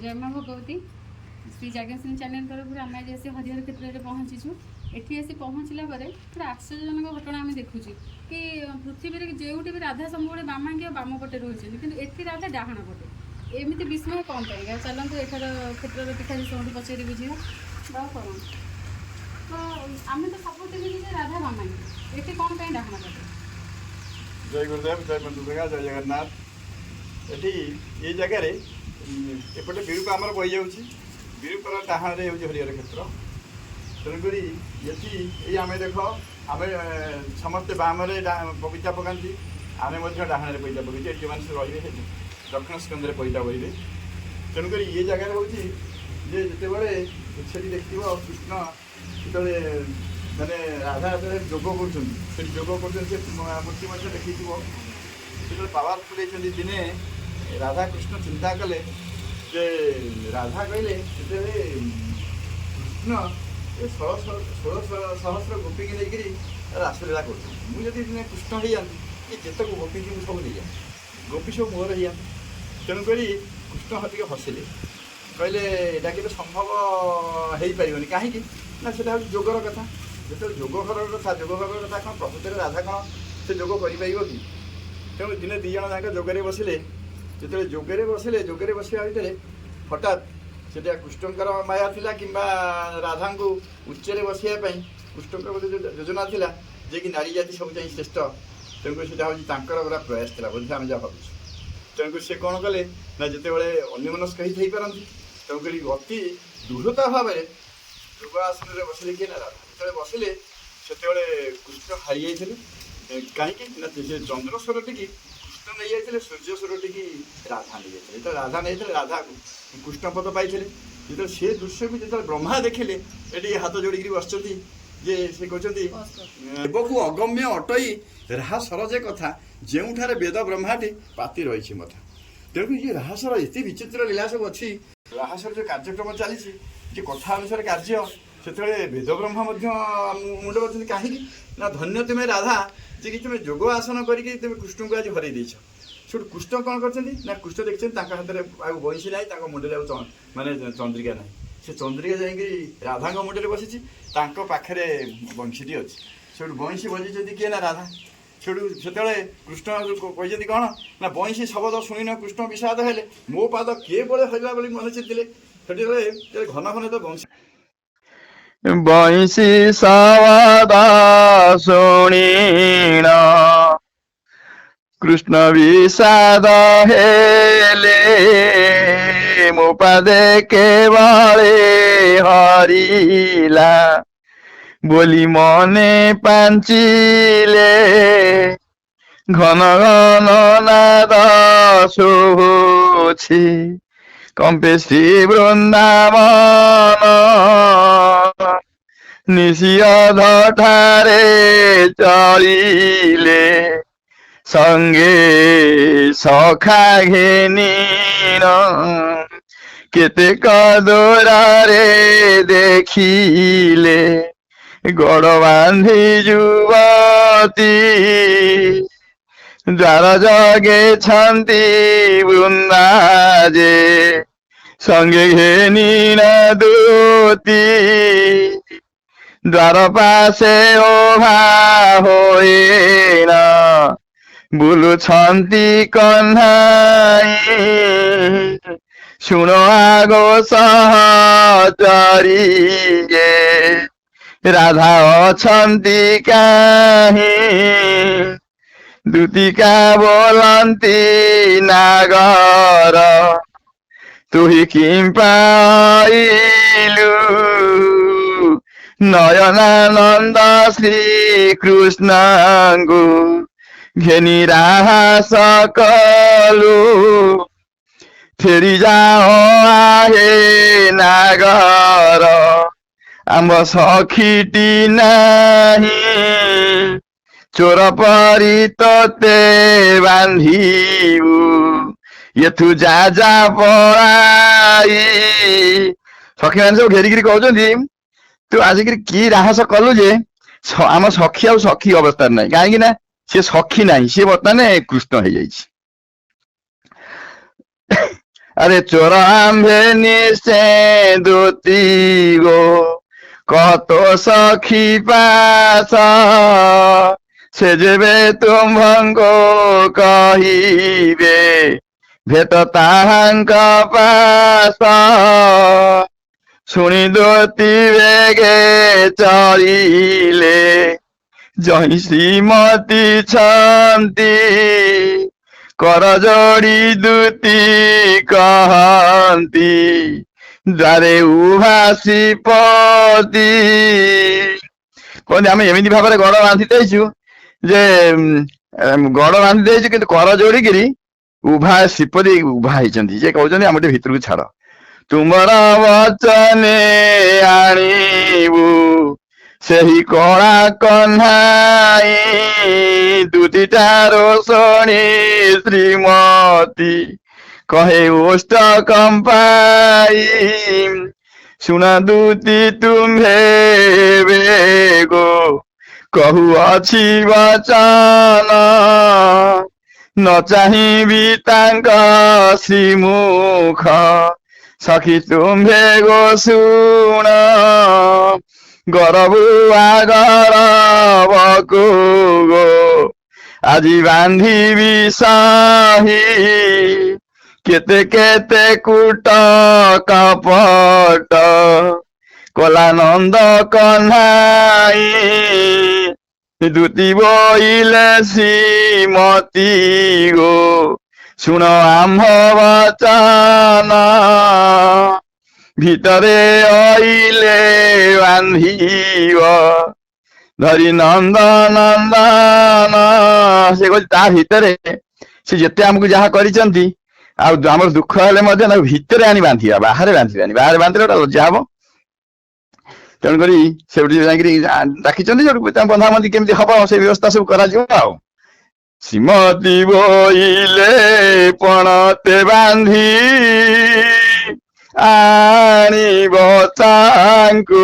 जय माँ भगवती श्री जागेश्वरी चैनल तरफ आम आज आसी हरिहर क्षेत्र में पहुँचीचु एठी आसी पहुँचला पूरा आश्चर्यजनक घटना आम देखुची कि पृथ्वी में जोटी भी राधा सब बामांगी बाम पटे रही कि एठी राधा डाहाण पटे एमती विस्मय कौन पाएगा चलतु एठार क्षेत्र पीठा समूह पचारि बुझा कौन तो आम तो सब देखिए राधा बामांगी एठी कौन पाई डाहाण पटे। जय गुरुदेव जय बंधुगा जय जगन्नाथ एटी ये जगह एपटे विरूप आमर बही जाऊँगी विरूपर डाहाण हूँ हरिहर क्षेत्र तेणुक ये आम देख आम समस्ते बाम बगीचा पकाती आम डाहाण पैसा पकईचे जो मैंने रे दक्षिण स्कंदे पैसा बहरे तेणुक ये जगह हूँ जिते से देखिए कृष्ण जो मैंने राधा जोग कर जोग कर मूर्ति देखी जो पावरफुल दिने राधा कृष्ण चिंता कले जे राधा कहले कृष्ण 16 सहस्र गोपी की लेकर रासलीला कर मुझे दिने कृष्ण हो जाती ये जितक गोपी की सब नहीं जाए गोपी सब मोर हो जाती तेणुक कृष्ण टे हसिले कहले यहाँ कि संभव हो पारे कहीं ना से जोगर कथा जो जोग घर कथा जोग घर कथा कौन प्रकृति राधा कौन से जोग कर कि तेणु दिने दी जन जाक जोगरे बसिले जो जोगरे बसिले जोगरे बसवा भितर हठात से कृष्णकर माया थिला कि राधा को उच्चरे बसवाई कृष्णकर गोटे जो योजना थिला जे कि नारी जाति सब चाहिए श्रेष्ठ तेणुक से हूँ पूरा प्रयास था बोधे आम जहाँ भावुँ तेणुक से कौन कले ना जिते अन्यमनस्क ही पारती तेणुक अति दृढ़ता भाव जोग आसन में बसिले किए ना राधा जो बसिले से कृष्ण हारी जाते कहीं चंद्र स्वर टी कृष्ण नहीं जाते सूर्य स्वर टी राधा नहीं जाते जो राधा नहीं जाते राधा कृष्ण पद पाई जो से दृश्य को जो ब्रह्मा देखिले ये हाथ जोड़ी बस जे से कहते को अगम्य अटई राहा सरजे कथा जो वेद ब्रह्माटी पाति रही मथा तेणुक ये राहासर एत विचित्र लीला सब अच्छी राहासर जो कार्यक्रम चली कथा अनुसार कार्य से वेद ब्रह्मा मुंड बचते कहीं ना धन्य तुम्हें राधा जे कि तुम्हें जोग आसन करके तुम्हें कृष्ण को आज हर देच से कृष्ण कौन कर कृष्ण देखते हाथ में बंशी ना मुंडे माने चंद्रिका ना से चंद्रिका जाकि राधा मुंडे बसी पाखे बंशीटी अच्छी से बंशी बजी किए ना राधा से कृष्ण कहते कौन ना बंशी शब्द शुणी कृष्ण विषाद हेले मो पाद किए बड़े हल्ला बोली मन चिंतिले से घन घन तो बंशी बंशी सवादा शुणीण कृष्ण विषाद हेले मुपादे केवले हरिला बोली मने पांचिले घन घन नाद शुभुछि कंपे श्री वृंदावन निशियध ठारे चलिले संगे सखा घेनीन केतेक दूरारे देखिले गड़ बांधी युवती द्वार जगे छंती वृंदाजे संगे घेनी न दूती द्वार पासे ओभा होए न बुलु छंती कन्हाई शुण आगो सहचरी राधा अछंती काहीं दूतिका बोलंती नागर तुही किं पाइलु नयनानंद श्री कृष्णंगु घेनी राहा सकलु फेरी जाओ आहे नागर आम्ब सखीटी नाही चोर परी तोते बांधिबु यथु जा जा पळाई सखी मैंने सब घेरिकी कहते तू आसिक कि राहस कलु जे आम सखी आ सखी अवस्था ना कहीं ना सी सखी ना सी बर्तमान कृष्ण हो আরে চোর আম্ভে নিশ্চে দুতি গো কত সখী পাশ সে যেবে তুম্ভঙ্গ কহিবে ভেট তাহাঙ্ক পাশ শুনি দুতি বেগে চলিলে জয় শ্রীমতী ছন্তি কর যোড়ি দুতি কহନ୍ତି ଦ୍ୱାରେ ଉଭାସି ପତି କହନ୍ତି ଆମେ ଏମିତି ଭାବରେ ଗଡ଼ ବାନ୍ଧି ଦେଇଛୁ ଯେ ଗଡ଼ ବାନ୍ଧି ଦେଇଛୁ କିନ୍ତୁ କର ଯୋଡ଼ିକିରି ଉଭା ଶ୍ରୀପତି ଉଭା ହେଇଛନ୍ତି ଯେ କହୁଛନ୍ତି ଆମେ ଟିକେ ଭିତରକୁ ଛାଡ ତୁମର ବଚନେ ଆଣିବୁ ସେହି କଳା କହ୍ନାଇ ଦୁତିଟାର ଶୁଣି ଶ୍ରୀମତୀ କହେ ଓଷ୍ଠ କମ୍ପାଇ ଶୁଣ ଦୁତି ତୁମ୍ଭେ ବେଗୋ କହୁଅଛି ବଚନ ନ ଚାହିଁବି ତାଙ୍କ ଶ୍ରୀମୁଖ ସଖୀ ତୁମ୍ଭେ ଗୋ ଶୁଣ ଗରବୁ ଆଗରବକୁ ଗୋ ଆଜି ବାନ୍ଧିବି ସାହି କେତେ କେତେ କୁଟ କପଟ କଲା ନନ୍ଦ କହ୍ନାଇ ଦୁତି ବୋଇଲେ ଶ୍ରୀମତୀ ଗୋ ଶୁଣ ଆମ୍ଭ ବଚନ ଭିତରେ ଅଇଲେ ବାନ୍ଧିବ ଧରି ନନ୍ଦ ନନ୍ଦନ ସେ କହୁଛି ତା ଭିତରେ ସେ ଯେତେ ଆମକୁ ଯାହା କରିଛନ୍ତି ଆଉ ଆମର ଦୁଃଖ ହେଲେ ମଧ୍ୟ ତାକୁ ଭିତରେ ଆଣି ବାନ୍ଧିବା ବାହାରେ ବାନ୍ଧିବାନି ବାହାରେ ବାନ୍ଧିଲେ ଗୋଟେ ଲଜ୍ଜା ହବ ତେଣୁକରି ସେଠି ଯାଇକିରି ଡାକିଛନ୍ତି ତାଙ୍କ ବନ୍ଧାବନ୍ଧି କେମିତି ହବ ସେ ବ୍ୟବସ୍ଥା ସବୁ କରାଯିବ ଆଉ ଶ୍ରୀମତୀ ବୋଇଲେ ପଣତେ ବାନ୍ଧି ଆଣିବ ତାଙ୍କୁ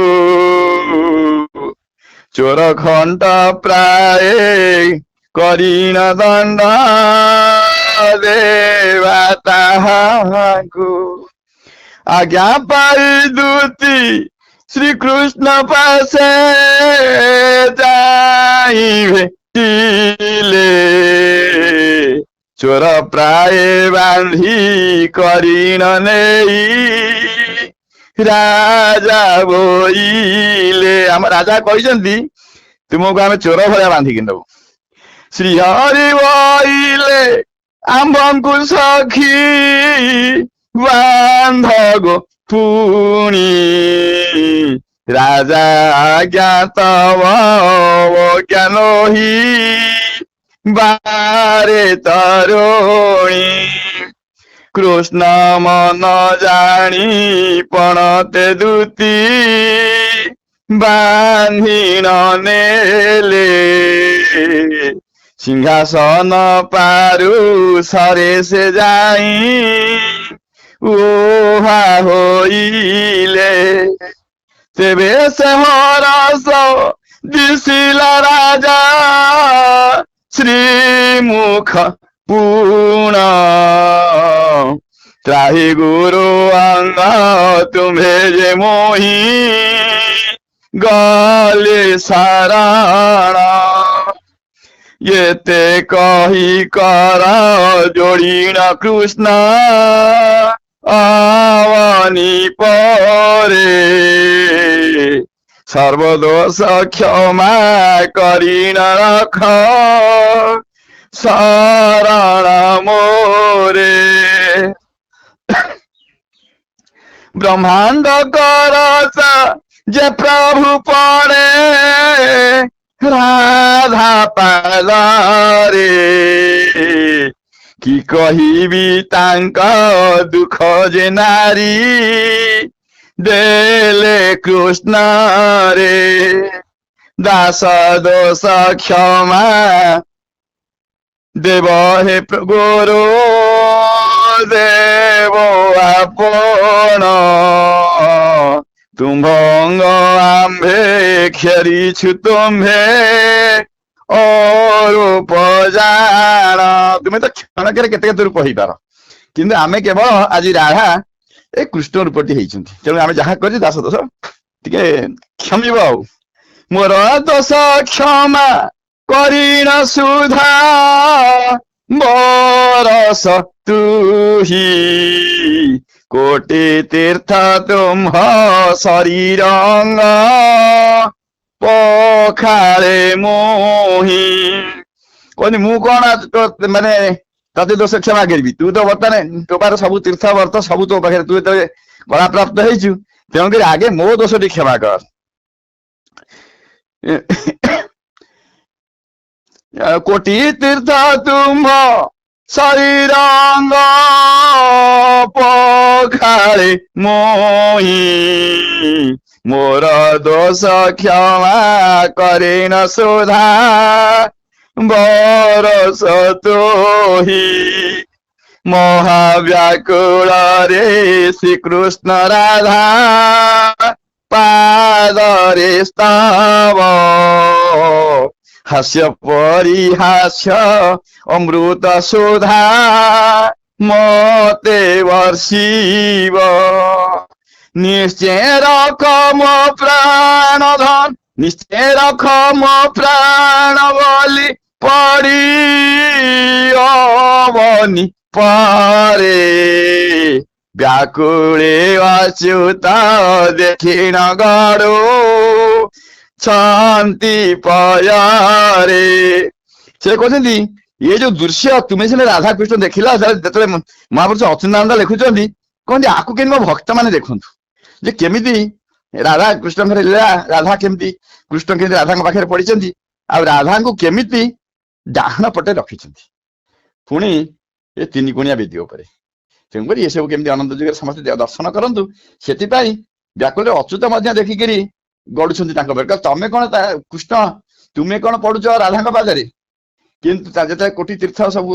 ଚୋର ଖଣ୍ଡ ପ୍ରାୟ କରିଣ ଦଣ୍ଡ ଦେବା ତାହାଙ୍କୁ ଆଜ୍ଞା ପାଇ ଦୁତି ଶ୍ରୀକୃଷ୍ଣ ପାଶେ ଯାଇ ଭେଟିଲେ ଚୋର ପ୍ରାୟ ବାନ୍ଧି କରିଣ ନେଇ ରାଜା ବୋଇଲେ ଆମ ରାଜା କହିଛନ୍ତି ତୁମକୁ ଆମେ ଚୋର ଭଳିଆ ବାନ୍ଧିକି ନେବୁ ଶ୍ରୀହରି ବୋଇଲେ ଆମ୍ଭଙ୍କୁ ସଖୀ ବାନ୍ଧ ଗୋ ପୁଣି ରାଜା ଜ୍ଞାତ ଜ୍ଞାନ ବାରେ ତରୁଣୀ କୃଷ୍ଣ ମନ ଜାଣି ପଣତେ ଦୁତି ବାନ୍ଧିଣ ନେଲେ ସିଂହାସନ ପାରୁ ସରେ ସେ ଯାଇ ଉଭା ହୋଇଲେ ତେବେ ସେ ହରସ ଦିଶିଲା ରାଜା ଶ୍ରୀମୁଖ ପୁଣ ତ୍ରାହି ଗୁରୁ ଅଙ୍ଗ ତୁମ୍ଭେ ଯେ ମୋହି ଗଲେ ଶରଣ ଏତେ କହି କର ଯୋଡ଼ିଣ କୃଷ୍ଣ ଅବନି ପରେ ସର୍ବଦୋଷ କ୍ଷମା କରିଣ ରଖ ଶରଣ ମୋରେ ବ୍ରହ୍ମାଣ୍ଡ କରସ ଯେ ପ୍ରଭୁ ପଡ଼େ ରାଧା ପାଦରେ କି କହିବି ତାଙ୍କ ଦୁଃଖ ଯେ ନାରୀ ଦେଲେ କୃଷ୍ଣରେ ଦାସ ଦୋଷ କ୍ଷମା ଦେବ হে ଗୁରୁ ଦେବ ଆପଣ ତୁମ୍ଭ ଅଙ୍ଗ ଆମ୍ଭେ ଖେରିଛୁ ତୁମ୍ଭେ ଅରୂପ ଜାଣ ତୁମେ ତ କ୍ଷଣକରେ କେତେ କେତେ ରୂପ ହେଇପାର କିନ୍ତୁ ଆମେ କେବଳ ଆଜି ରାଧା ଏ କୃଷ୍ଣ ରୂପଟି ହେଇଛନ୍ତି। ତେଣୁ ଆମେ ଯାହା କରିଛୁ ଦାସ ଦୋଷ ଟିକେ କ୍ଷମିବ। ଆଉ ମୋର ଦୋଷ କ୍ଷମା କରିଣ ସୁଧା ବରସ ତୁହି କୋଟି ତୀର୍ଥ ତୁମ୍ଭ ଶରୀରଙ୍ଗ ପଖାଳେ ମୋହି। କହନି ମୁଁ କଣ ମାନେ ତତେ ଦୋଷ କ୍ଷମା କରିବି? ତୁ ତ ବର୍ତ୍ତମାନ ତୋ ପାଖରେ ସବୁ ତୀର୍ଥ ବର୍ତ୍ତ ସବୁ ତୋ ପାଖରେ, ତୁ ଯେତେବେଳେ କଳାପ୍ରାପ୍ତ ହେଇଛୁ, ତେଣୁକରି ଆଗେ ମୋ ଦୋଷ ଟିକେ କ୍ଷମା କର। କୋଟି ତୀର୍ଥ ତୁମ୍ଭ ଶରୀରଙ୍ଗ ପଖାଳେ ମୋହି ମୋର ଦୋଷ କ୍ଷମା କରିଣ ସୁଧା ବରସ ତୋହି। ମହାବ୍ୟାକୁଳରେ ଶ୍ରୀକୃଷ୍ଣ ରାଧା ପାଦରେ ସ୍ତବ ହାସ୍ୟ ପରିହାସ୍ୟ ଅମୃତ ସୁଧା ମତେ ବର୍ଷିବ। ନିଶ୍ଚୟ ରଖ ମୋ ପ୍ରାଣ ଧନ, ନିଶ୍ଚୟ ରଖ ମୋ ପ୍ରାଣ ବୋଲି ପଡ଼ିବନି ପରେ। ବ୍ୟାକୁଳେ ଅଚ୍ୟୁତ ଦେଖିଣ ଗଡ଼ୁ ଶାନ୍ତି ପୟରେ। ସେ କହୁଛନ୍ତି ଏ ଯୋଉ ଦୃଶ୍ୟ ତୁମେ ସିନା ରାଧାକୃଷ୍ଣ ଦେଖିଲା, ଯେତେବେଳେ ମହାପୁରୁଷ ଅଚ୍ୟୁତାନନ୍ଦ ଲେଖୁଛନ୍ତି, କହନ୍ତି ଆକୁ କେମିତି ମୋ ଭକ୍ତ ମାନେ ଦେଖନ୍ତୁ ଯେ କେମିତି ରାଧା କୃଷ୍ଣଙ୍କର ଲୀଳା, ରାଧା କେମିତି କୃଷ୍ଣ କେମିତି ରାଧାଙ୍କ ପାଖରେ ପଡିଛନ୍ତି, ଆଉ ରାଧାଙ୍କୁ କେମିତି ଡାହାଣ ପଟେ ରଖିଛନ୍ତି, ପୁଣି ଏ ତିନି କୋଣିଆ ବେଦୀ ଉପରେ। ତେଣୁକରି ଏସବୁ କେମିତି ଅନନ୍ତ ଯୁଗରେ ସମସ୍ତେ ଦର୍ଶନ କରନ୍ତୁ, ସେଥିପାଇଁ ବ୍ୟାକୁଳରେ ଅଚ୍ୟୁତ ମଧ୍ୟ ଦେଖିକିରି ଗଡୁଛନ୍ତି ତାଙ୍କ ଉପରେ। ତମେ କଣ କୃଷ୍ଣ ତୁମେ କଣ ପଡୁଛ ରାଧାଙ୍କ ପାଖରେ? କିନ୍ତୁ ଯେତେବେଳେ କୋଟି ତୀର୍ଥ ସବୁ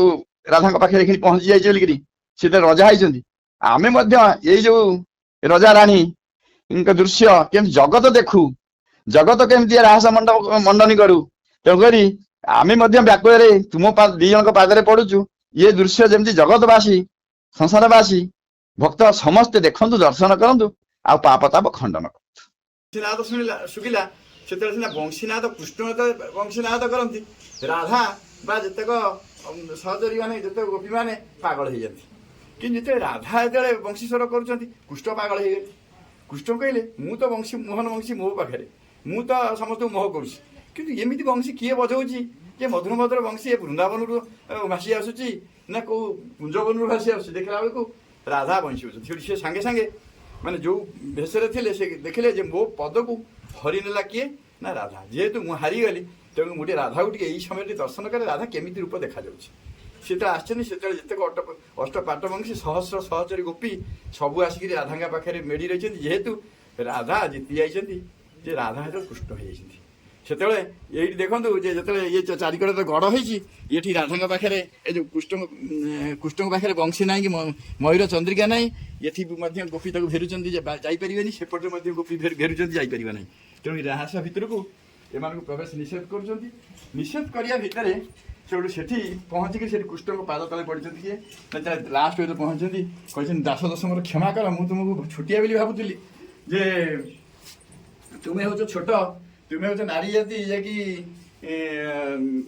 ରାଧାଙ୍କ ପାଖରେ ଏଠି ପହଞ୍ଚି ଯାଇଛି ବୋଲିକିରି ସେ ରଜା ହେଇଛନ୍ତି, ଆମେ ମଧ୍ୟ ଏଇ ଯୋଉ ରଜା ରାଣୀଙ୍କ ଦୃଶ୍ୟ କେମିତି ଜଗତ ଦେଖୁ, ଜଗତ କେମିତି ରାହାସ ମଣ୍ଡନୀ କରୁ। ତେଣୁକରି ଆମେ ମଧ୍ୟ ବ୍ୟାକୁଳରେ ତୁମ ଦି ଜଣଙ୍କ ପାଦରେ ପଡୁଛୁ। ଇଏ ଦୃଶ୍ୟ ଯେମିତି ଜଗତବାସୀ ସଂସାରବାସୀ ଭକ୍ତ ସମସ୍ତେ ଦେଖନ୍ତୁ, ଦର୍ଶନ କରନ୍ତୁ, ଆଉ ପାପ ତାପ ଖଣ୍ଡନ କରନ୍ତୁ। ବଂଶୀନାଦ ଶୁଖିଲା, ସେତେବେଳେ ସିନା ବଂଶୀନାଦ କୃଷ୍ଣ ବଂଶୀନାଦ କରନ୍ତି, ରାଧା ବା ଯେତେକ ସହଚରୀ ମାନେ ଯେତେକ ଗୋପୀ ମାନେ ପାଗଳ ହେଇଯାନ୍ତି। କିନ୍ତୁ ଯେତେବେଳେ ରାଧା ଯେତେବେଳେ ବଂଶୀ ସ୍ୱର କରୁଛନ୍ତି, କୃଷ୍ଣ ପାଗଳ ହେଇଗଲେ। କୃଷ୍ଣ କହିଲେ ମୁଁ ତ ବଂଶୀ ମୋହନ ବଂଶୀ ମୋ ପାଖରେ, ମୁଁ ତ ସମସ୍ତଙ୍କୁ ମୋହ କରୁଛି, କିନ୍ତୁ ଏମିତି ବଂଶୀ କିଏ ବଜାଉଛି ଯେ ମଧୁର ମଧୁର ବଂଶୀ ଏ ବୃନ୍ଦାବନରୁ ଭାସି ଆସୁଛି ନା କୋଉ କୁଞ୍ଜବନରୁ ଭାସି ଆସୁଛି? ଦେଖିଲା ବେଳକୁ ରାଧା ବଂଶୀ ହଉଛନ୍ତି। ସେଠି ସେ ସାଙ୍ଗେ ସାଙ୍ଗେ ମାନେ ଯୋଉ ଭେଷରେ ଥିଲେ ସେ ଦେଖିଲେ ଯେ ମୋ ପଦକୁ ହରି ନେଲା କିଏ ନା ରାଧା। ଯେହେତୁ ମୁଁ ହାରିଗଲି, ତେଣୁ ମୁଁ ଟିକେ ରାଧାକୁ ଟିକେ ଏଇ ସମୟରେ ଦର୍ଶନ କରେ, ରାଧା କେମିତି ରୂପ ଦେଖାଯାଉଛି। ସେତେବେଳେ ଆସିଛନ୍ତି, ସେତେବେଳେ ଯେତେକ ଅଷ୍ଟପାଟ ବଂଶୀ ସହସ୍ର ସହଚରୀ ଗୋପୀ ସବୁ ଆସିକିରି ରାଧାଙ୍କ ପାଖରେ ମେଡି ରହିଛନ୍ତି। ଯେହେତୁ ରାଧା ଜିତି ଯାଇଛନ୍ତି, ଯେ ରାଧା ଯେତେବେଳେ କୃଷ୍ଣ ହେଇଯାଇଛନ୍ତି, ସେତେବେଳେ ଏଇଠି ଦେଖନ୍ତୁ ଯେ ଯେତେବେଳେ ଇଏ ଚାରିକଡ଼ରେ ଗଡ଼ ହେଇଛି, ଏଠି ରାଧାଙ୍କ ପାଖରେ ଏ ଯୋଉ କୃଷ୍ଣଙ୍କ ପାଖରେ ବଂଶୀ ନାହିଁ କି ମୟୂର ଚନ୍ଦ୍ରିକା ନାହିଁ, ଏଠି ମଧ୍ୟ ଗୋପୀ ତାକୁ ଘେରୁଛନ୍ତି ଯେ ଯାଇପାରିବେନି, ସେପଟରେ ମଧ୍ୟ ଗୋପୀ ଘେରୁଛନ୍ତି ଯାଇପାରିବେ ନାହିଁ। ତେଣୁ ରାହାସ ଭିତରକୁ ଏମାନଙ୍କୁ ପ୍ରବେଶ ନିଷେଧ କରୁଛନ୍ତି। ନିଷେଧ କରିବା ଭିତରେ ସେଠୁ ସେଠି ପହଞ୍ଚିକି ସେଠି କୃଷ୍ଣଙ୍କ ପାଦ ତଳେ ପଡ଼ିଛନ୍ତି। କିଏ ଲାଷ୍ଟ ଯେତେବେଳେ ପହଞ୍ଚନ୍ତି, କହିଛନ୍ତି ଦାସ ଦୋଷ ମୋର କ୍ଷମା କର, ମୁଁ ତୁମକୁ ଛୋଟିଆ ବୋଲି ଭାବୁଥିଲି, ଯେ ତୁମେ ହଉଛ ଛୋଟ, ତୁମେ ହଉଛ ନାରୀ ଜାତି ଯାଇକି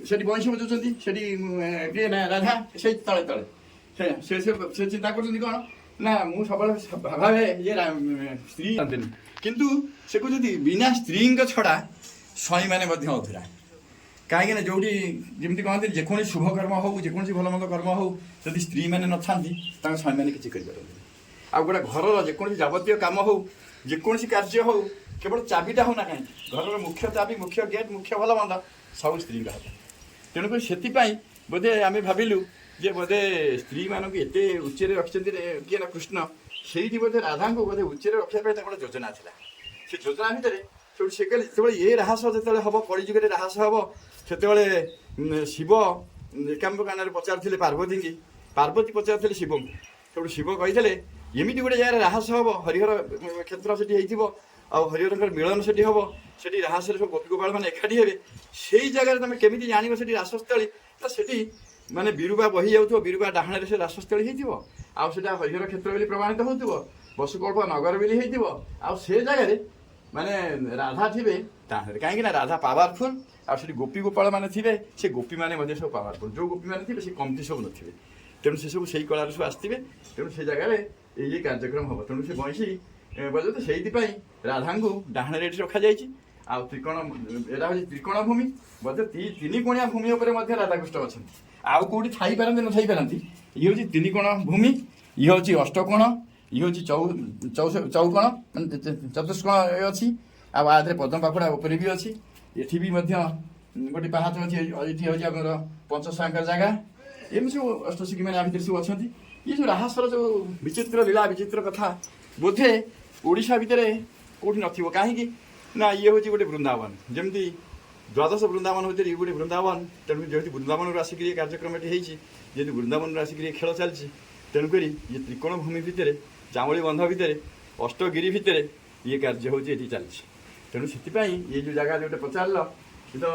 ସେଠି ବଂଶୀ ବଜାଉଛନ୍ତି। ସେଠି କିଏ ନା ରାଧା ସେଇ ତଳେ ତଳେ ସେ ଚିନ୍ତା କରୁଛନ୍ତି କଣ ନା ମୁଁ ସବୁବେଳେ ଭାବେ ଯେ ସ୍ତ୍ରୀ ଜାଣନ୍ତିନି, କିନ୍ତୁ ସେ କହୁଛନ୍ତି ବିନା ସ୍ତ୍ରୀଙ୍କ ଛଡ଼ା ସ୍ୱାମୀମାନେ ମଧ୍ୟ ଅଧୁରା। କାହିଁକି ନା ଯୋଉଠି ଯେମିତି କହନ୍ତି ଯେକୌଣସି ଶୁଭ କର୍ମ ହଉ, ଯେକୌଣସି ଭଲ ମନ୍ଦ କର୍ମ ହଉ, ଯଦି ସ୍ତ୍ରୀମାନେ ନଥାନ୍ତି ତାଙ୍କ ସ୍ୱାମୀମାନେ କିଛି କରିପାରନ୍ତିନି। ଆଉ ଗୋଟେ ଘରର ଯେକୌଣସି ଯାବତୀୟ କାମ ହଉ, ଯେକୌଣସି କାର୍ଯ୍ୟ ହଉ, କେବଳ ଚାବିଟା ହଉ ନା କାହିଁକି, ଘରର ମୁଖ୍ୟ ଚାବି, ମୁଖ୍ୟ ଗେଟ୍, ମୁଖ୍ୟ ଭଲ ମନ୍ଦ ସବୁ ସ୍ତ୍ରୀଙ୍କ ହାତ। ତେଣୁକରି ସେଥିପାଇଁ ବୋଧେ ଆମେ ଭାବିଲୁ ଯେ ବୋଧେ ସ୍ତ୍ରୀମାନଙ୍କୁ ଏତେ ଉଚ୍ଚରେ ରଖିଛନ୍ତି କିଏ ନା କୃଷ୍ଣ, ସେଇଠି ବୋଧେ ରାଧାଙ୍କୁ ବୋଧେ ଉଚ୍ଚରେ ରଖିବା ପାଇଁ ତାଙ୍କର ଯୋଜନା ଥିଲା। ସେ ଯୋଜନା ଭିତରେ ସେଠୁ ସେ କହିଲେ ଯେତେବେଳେ ଏ ରାହାସ ଯେତେବେଳେ ହବ, କଳିଯୁଗରେ ରାହାସ ହବ, ସେତେବେଳେ ଶିବ ଏକାମ୍ର କାନରେ ପଚାରିଥିଲେ ପାର୍ବତୀଙ୍କୁ, ପାର୍ବତୀ ପଚାରିଥିଲେ ଶିବଙ୍କୁ। ସେଠୁ ଶିବ କହିଥିଲେ ଏମିତି ଗୋଟେ ଜାଗାରେ ରାହାସ ହବ, ହରିହର କ୍ଷେତ୍ର ସେଠି ହେଇଥିବ, ଆଉ ହରିହରଙ୍କର ମିଳନ ସେଠି ହବ, ସେଠି ରାହାସରେ ସବୁ ଗୋପୀ ଗୋପାଳ ମାନେ ଏକାଠି ହେବେ। ସେଇ ଜାଗାରେ ତମେ କେମିତି ଜାଣିବ ସେଠି ରାସସ୍ଥଳୀ? ନା ସେଠି ମାନେ ବିରୁବା ବହି ଯାଉଥିବ, ବିରୁବା ଡାହାଣରେ ସେ ରାସସ୍ଥଳୀ ହେଇଥିବ, ଆଉ ସେଟା ହରିହର କ୍ଷେତ୍ର ବୋଲି ପ୍ରମାଣିତ ହେଉଥିବ, ବସୁକଳ୍ପ ନଗର ବୋଲି ହେଇଥିବ, ଆଉ ସେ ଜାଗାରେ ମାନେ ରାଧା ଥିବେ ତାହେଲେ, କାହିଁକି ନା ରାଧା ପାୱାରଫୁଲ୍, ଆଉ ସେଠି ଗୋପୀ ଗୋପାଳ ମାନେ ଥିବେ, ସେ ଗୋପୀମାନେ ମଧ୍ୟ ସବୁ ପାୱାରଫୁଲ୍, ଯେଉଁ ଗୋପୀମାନେ ଥିବେ ସେ କମତି ସବୁ ନଥିବେ, ତେଣୁ ସେ ସବୁ ସେଇ କଳାରୁ ସବୁ ଆସିଥିବେ, ତେଣୁ ସେ ଜାଗାରେ ଏଇ କାର୍ଯ୍ୟକ୍ରମ ହେବ, ତେଣୁ ସେ ବଂଶୀ ବଜାଉଥିବ। ସେଇଥିପାଇଁ ରାଧାଙ୍କୁ ଡାହାଣରେ ଏଠି ରଖାଯାଇଛି। ଆଉ ତ୍ରିକୋଣ, ଏଇଟା ହେଉଛି ତ୍ରିକୋଣ ଭୂମି, ମଧ୍ୟ ତିନି କୋଣିଆ ଭୂମି ଉପରେ ମଧ୍ୟ ରାଧାକୃଷ୍ଣ ଅଛନ୍ତି, ଆଉ କେଉଁଠି ଥାଇପାରନ୍ତି ନଥାଇପାରନ୍ତି। ଇଏ ହେଉଛି ତିନିକୋଣ ଭୂମି, ଇଏ ହେଉଛି ଅଷ୍ଟକୋଣ, ଇଏ ହେଉଛି ଚଉକୋଣ, ଚତୁଷ୍କୋଣ ଅଛି, ଆଉ ଆ ଦେହରେ ପଦ୍ମ ପାଖୁଡ଼ା ଉପରେ ବି ଅଛି। ଏଠି ବି ମଧ୍ୟ ଗୋଟେ ପାହାଚ ଅଛି, ଏଠି ହେଉଛି ଆମର ପଞ୍ଚସଖାଙ୍କର ଜାଗା। ଏମିତି ସବୁ ଅଷ୍ଟସଖୀ ମାନେ ଆ ଭିତରେ ସବୁ ଅଛନ୍ତି। ଇଏ ଯେଉଁ ରାହାସର ଯେଉଁ ବିଚିତ୍ର ଲୀଳା, ବିଚିତ୍ର କଥା ବୋଧେ ଓଡ଼ିଶା ଭିତରେ କେଉଁଠି ନଥିବ। କାହିଁକି ନା ଇଏ ହେଉଛି ଗୋଟେ ବୃନ୍ଦାବନ, ଯେମିତି ଦ୍ୱାଦଶ ବୃନ୍ଦାବନ ଭିତରେ ଇଏ ଗୋଟେ ବୃନ୍ଦାବନ। ତେଣୁ ଯେହେତୁ ବୃନ୍ଦାବନରୁ ଆସିକିରି ଏ କାର୍ଯ୍ୟକ୍ରମ ଏଠି ହେଇଛି, ଯେହେତୁ ବୃନ୍ଦାବନରୁ ଆସିକିରି ଏ ଖେଳ ଚାଲିଛି, ତେଣୁକରି ଇଏ ତ୍ରିକୋଣ ଭୂମି ଭିତରେ, ଚାମୁଳି ବନ୍ଧ ଭିତରେ, ଅଷ୍ଟଗିରି ଭିତରେ ଇଏ କାର୍ଯ୍ୟ ହେଉଛି ଏଠି ଚାଲିଛି। ତେଣୁ ସେଥିପାଇଁ ଏ ଯେଉଁ ଜାଗା ଯେଉଁଟା ପଚାରିଲ, ଏ ତ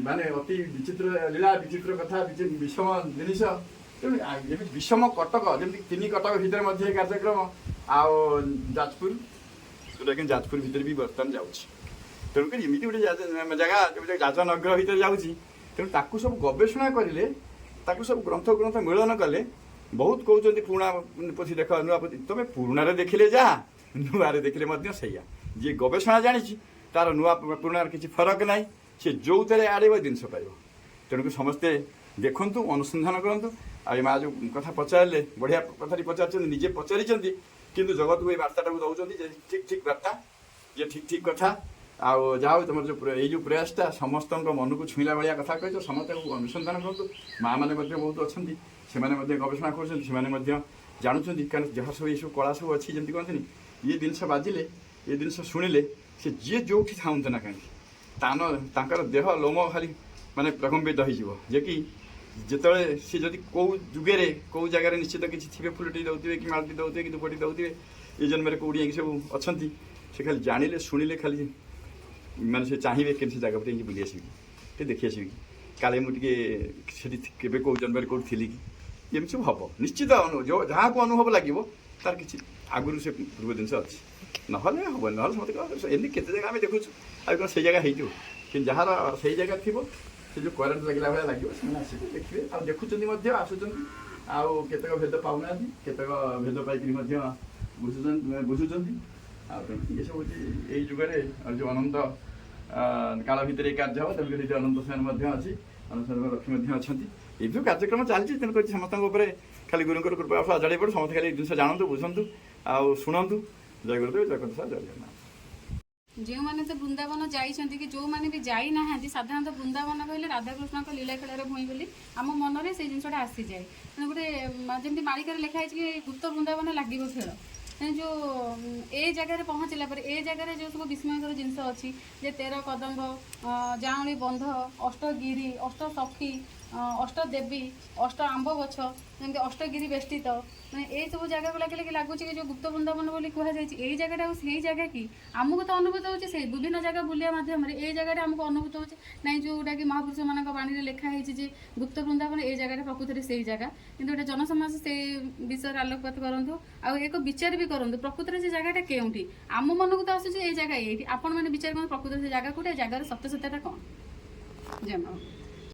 ମାନେ ଅତି ବିଚିତ୍ର ଲୀଳା, ବିଚିତ୍ର କଥା, ବିଷମ ଜିନିଷ। ତେଣୁ ଯେମିତି ବିଷମ କଟକ, ଯେମିତି ତିନି କଟକ ଭିତରେ ମଧ୍ୟ ଏ କାର୍ଯ୍ୟକ୍ରମ, ଆଉ ଯାଜପୁର, ଯେଉଁଟାକି ଯାଜପୁର ଭିତରେ ବି ବର୍ତ୍ତମାନ ଯାଉଛି। ତେଣୁକରି ଏମିତି ଗୋଟେ ଜାଗା ଯେଉଁଟା ରାଜନଗର ଭିତରେ ଯାଉଛି, ତେଣୁ ତାକୁ ସବୁ ଗବେଷଣା କରିଲେ, ତାକୁ ସବୁ ଗ୍ରନ୍ଥ ମିଳନ କଲେ, ବହୁତ କହୁଛନ୍ତି ପୁରୁଣା ପୋଥି ଦେଖ, ନୂଆ ପୋଥି। ତମେ ପୁରୁଣାରେ ଦେଖିଲେ ଯାହା, ନୂଆରେ ଦେଖିଲେ ମଧ୍ୟ ସେଇଆ। ଯିଏ ଗବେଷଣା ଜାଣିଛି ତାର ନୂଆ ପୁରୁଣାର କିଛି ଫରକ ନାହିଁ, ସେ ଯେଉଁଥିରେ ଆଡ଼ିବ ଜିନିଷ ପାଇବ। ତେଣୁକରି ସମସ୍ତେ ଦେଖନ୍ତୁ, ଅନୁସନ୍ଧାନ କରନ୍ତୁ। ଆଉ ଏ ମାଆ ଯେଉଁ କଥା ପଚାରିଲେ, ବଢ଼ିଆ କଥାଟି ପଚାରିଛନ୍ତି, ନିଜେ ପଚାରିଛନ୍ତି, କିନ୍ତୁ ଜଗତକୁ ଏଇ ବାର୍ତ୍ତାଟାକୁ ଦେଉଛନ୍ତି ଯେ ଠିକ୍ ବାର୍ତ୍ତା, ଯେ ଠିକ୍ କଥା। ଆଉ ଯାହା ହଉ ତମର ଯେଉଁ ଏଇ ଯେଉଁ ପ୍ରୟାସଟା ସମସ୍ତଙ୍କ ମନକୁ ଛୁଇଁଲା ଭଳିଆ କଥା କହିଛ, ସମସ୍ତଙ୍କୁ ଅନୁସନ୍ଧାନ କରନ୍ତୁ। ମାଆମାନେ ମଧ୍ୟ ବହୁତ ଅଛନ୍ତି, ସେମାନେ ମଧ୍ୟ ଗବେଷଣା କରୁଛନ୍ତି, ସେମାନେ ମଧ୍ୟ ଜାଣୁଛନ୍ତି। କାରଣ ଯାହା ସବୁ ଏଇସବୁ କଳା ସବୁ ଅଛି, ଯେମିତି କହନ୍ତିନି, ଇଏ ଜିନିଷ ବାଜିଲେ, ଏ ଜିନିଷ ଶୁଣିଲେ, ସେ ଯିଏ ଯେଉଁଠି ଥାଆନ୍ତୁ ନା କାହିଁକି, ତାଙ୍କର ଦେହ ଲୋମ ଖାଲି ମାନେ ପ୍ରକମ୍ପିତ ହେଇଯିବ। ଯେ କି ଯେତେବେଳେ ସେ ଯଦି କେଉଁ ଯୁଗରେ କେଉଁ ଜାଗାରେ ନିଶ୍ଚିତ କିଛି ଥିବେ, ଫୁଲଟି ଦେଉଥିବେ କି ମାଳଟି ଦେଉଥିବେ କି ଧୂପଟି ଦେଉଥିବେ, ଏ ଜନ୍ମରେ କେଉଁଠି ଯାଇକି ସବୁ ଅଛନ୍ତି, ସେ ଖାଲି ଜାଣିଲେ, ଶୁଣିଲେ ଖାଲି ମାନେ ସେ ଚାହିଁବେ କେମିତି ସେ ଜାଗା ଯାଇକି ବୁଲି ଆସିବି, ଟିକେ ଦେଖି ଆସିବି କି, କାଳେ ମୁଁ ଟିକେ ସେଠି କେବେ କେଉଁ ଜନ୍ମରେ କେଉଁଠି ଥିଲି କି, ଏମିତି ସବୁ ହେବ ନିଶ୍ଚିତ। ଯାହାକୁ ଅନୁଭବ ଲାଗିବ ତାର କିଛି ଆଗରୁ ସେ ପୂର୍ବ ଜିନିଷ ଅଛି, ନହେଲେ ହେବନି। ନହେଲେ ସମସ୍ତେ ଏମିତି କେତେ ଜାଗା ଆମେ ଦେଖୁଛୁ, ଆଉ କ'ଣ ସେଇ ଜାଗା ହେଇଯିବ। କିନ୍ତୁ ଯାହାର ସେଇ ଜାଗା ଥିବ, ସେ ଯେଉଁ କରେଣ୍ଟ ଲାଗିଲା ଭଳିଆ ଲାଗିବ, ସେମାନେ ଆସିବେ, ଦେଖିବେ, ଆଉ ଦେଖୁଛନ୍ତି ମଧ୍ୟ, ଆସୁଛନ୍ତି। ଆଉ କେତେକ ଭେଦ ପାଉନାହାନ୍ତି, କେତେକ ଭେଦ ପାଇକରି ମଧ୍ୟ ବୁଝୁଛନ୍ତି। ଆଉ ଏସବୁ ହେଉଛି ଏଇ ଯୁଗରେ ଯେଉଁ ଅନନ୍ତ କାଳ ଭିତରେ ଏଇ କାର୍ଯ୍ୟ ହେବ। ତେଣୁକରି ଏଠି ଅନନ୍ତ ସେନ ମଧ୍ୟ ଅଛି, ଅନନ୍ତ ସେନ ରକ୍ଷୀ ମଧ୍ୟ ଅଛନ୍ତି। ଏଇ ଯେଉଁ କାର୍ଯ୍ୟକ୍ରମ ଚାଲିଛି, ତେଣୁକରି ସମସ୍ତଙ୍କ ଉପରେ ଖାଲି ଗୁରୁଙ୍କର କୃପା ଅଜାଡ଼ି ପଡ଼ୁ। ସମସ୍ତେ ଖାଲି ଏଇ ଜିନିଷ ଜାଣନ୍ତୁ, ବୁଝନ୍ତୁ, ଆଉ ଶୁଣନ୍ତୁ। ଜୟ ଗୁରୁଦେବ, ଜୟ କଥା, ଜୟ ଜଗନ୍ନାଥ। ଯେଉଁମାନେ ତ ବୃନ୍ଦାବନ ଯାଇଛନ୍ତି, କି ଯେଉଁମାନେ ବି ଯାଇନାହାନ୍ତି, ସାଧାରଣତଃ ବୃନ୍ଦାବନ କହିଲେ ରାଧାକୃଷ୍ଣଙ୍କ ଲୀଳା ଖେଳାର ଭୂଇଁ ବୋଲି ଆମ ମନରେ ସେଇ ଜିନିଷଟା ଆସିଯାଏ। ମାନେ ଗୋଟେ ଯେମିତି ମାଳିକାରେ ଲେଖା ହେଇଛି କି ଗୁପ୍ତ ବୃନ୍ଦାବନ ଲାଗିବ ଖେଳ। ଯେଉଁ ଏ ଜାଗାରେ ପହଞ୍ଚିଲା ପରେ, ଏ ଜାଗାରେ ଯେଉଁ ସବୁ ବିସ୍ମୟକର ଜିନିଷ ଅଛି, ଯେ 13 କଦମ୍ବ, ଜାଉଁଳି ବନ୍ଧ, ଅଷ୍ଟଗିରି, ଅଷ୍ଟସଖୀ, ଅଷ୍ଟଦେବୀ, ଅଷ୍ଟ ଆମ୍ବ ଗଛ, ଯେମିତି ଅଷ୍ଟଗିରି ବେଷ୍ଟିତ, ମାନେ ଏଇସବୁ ଜାଗାକୁ ଲାଗିଲେ କି ଲାଗୁଛି କି ଯେଉଁ ଗୁପ୍ତ ବୃନ୍ଦାବନ ବୋଲି କୁହାଯାଇଛି, ଏଇ ଜାଗାଟା ଆଉ ସେଇ ଜାଗା କି ଆମକୁ ତ ଅନୁଭୂତ ହେଉଛି। ସେଇ ବିଭିନ୍ନ ଜାଗା ବୁଲିବା ମାଧ୍ୟମରେ ଏଇ ଜାଗାଟା ଆମକୁ ଅନୁଭୂତ ହେଉଛି ନାଇଁ, ଯେଉଁଟାକି ମହାପୁରୁଷମାନଙ୍କ ବାଣୀରେ ଲେଖା ହେଇଛି ଯେ ଗୁପ୍ତ ବୃନ୍ଦାବନ ଏଇ ଜାଗାଟା ପ୍ରକୃତରେ ସେଇ ଜାଗା। କିନ୍ତୁ ଏଇଟା ଜନସମାଜ ସେଇ ବିଷୟରେ ଆଲୋକପାତ କରନ୍ତୁ, ଆଉ ଏକ ବିଚାର ବି କରନ୍ତୁ, ପ୍ରକୃତରେ ସେ ଜାଗାଟା କେଉଁଠି। ଆମ ମନକୁ ତ ଆସୁଛି ଏଇ ଜାଗା ଏଇଠି, ଆପଣମାନେ ବିଚାର କରନ୍ତୁ ପ୍ରକୃତରେ ସେ ଜାଗା କୋଉଠି, ଏ ଜାଗାର ସତ୍ୟସତ୍ୟତା କ'ଣ। ଜୟ ମା।